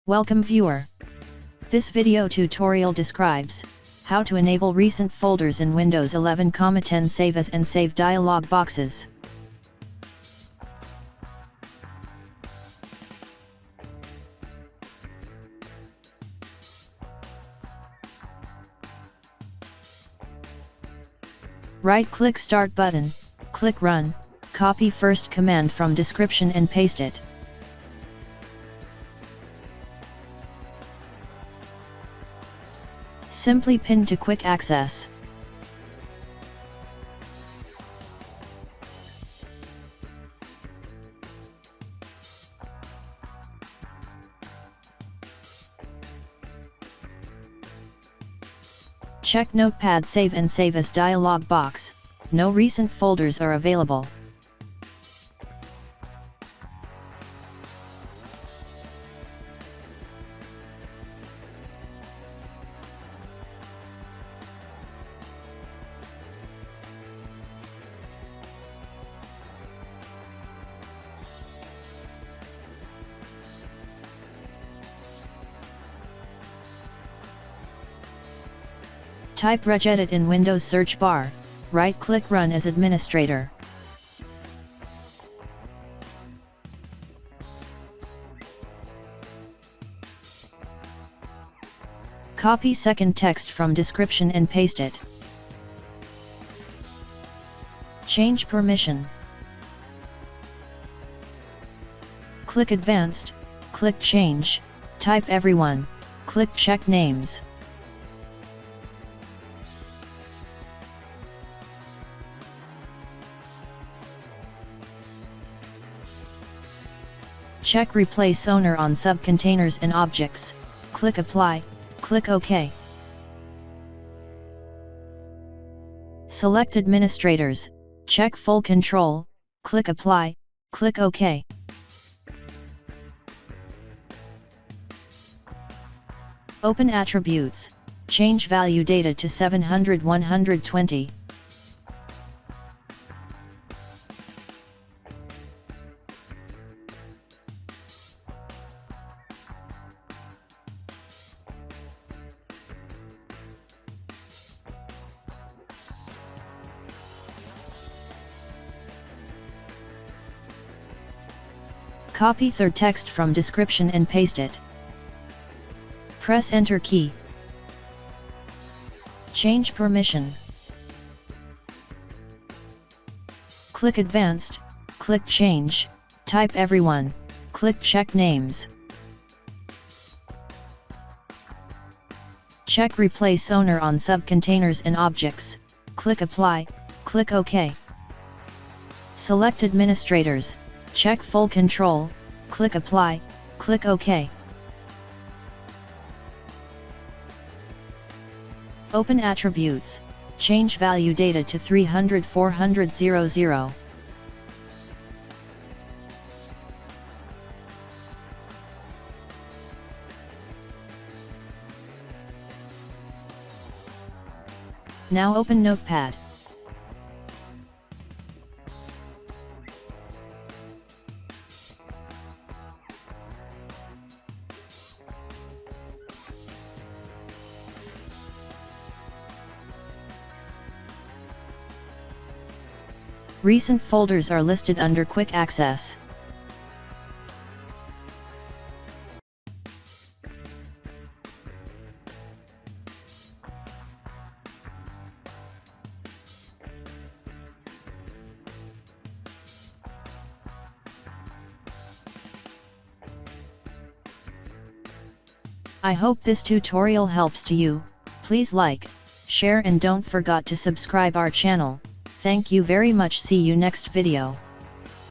Welcome viewer. This video tutorial describes how to enable recent folders in Windows 11,10 Save As and Save dialog boxes. Right-click Start button, click Run, copy first command from description and paste it. Simply pin to quick access. Check Notepad Save and Save As dialog box. No recent folders are available. Type regedit in Windows search bar, right-click Run as administrator. Copy second text from description and paste it. Change permission. Click Advanced, click Change, type Everyone, click Check Names. Check Replace Owner on Subcontainers and Objects, click Apply, click OK. Select Administrators, check Full Control, click Apply, click OK. Open Attributes, change value data to 700-120. Copy third text from description and paste it. Press Enter key. Change permission. Click Advanced, click Change, type Everyone, click Check Names. Check Replace Owner on Subcontainers and Objects, click Apply, click OK. Select Administrators, check Full Control, click Apply, click OK. Open Attributes, change value data to 300-400-00. Now open Notepad. Recent folders are listed under Quick Access. I hope this tutorial helps to you. Please like, share and don't forget to subscribe our channel. Thank you very much. See you next video.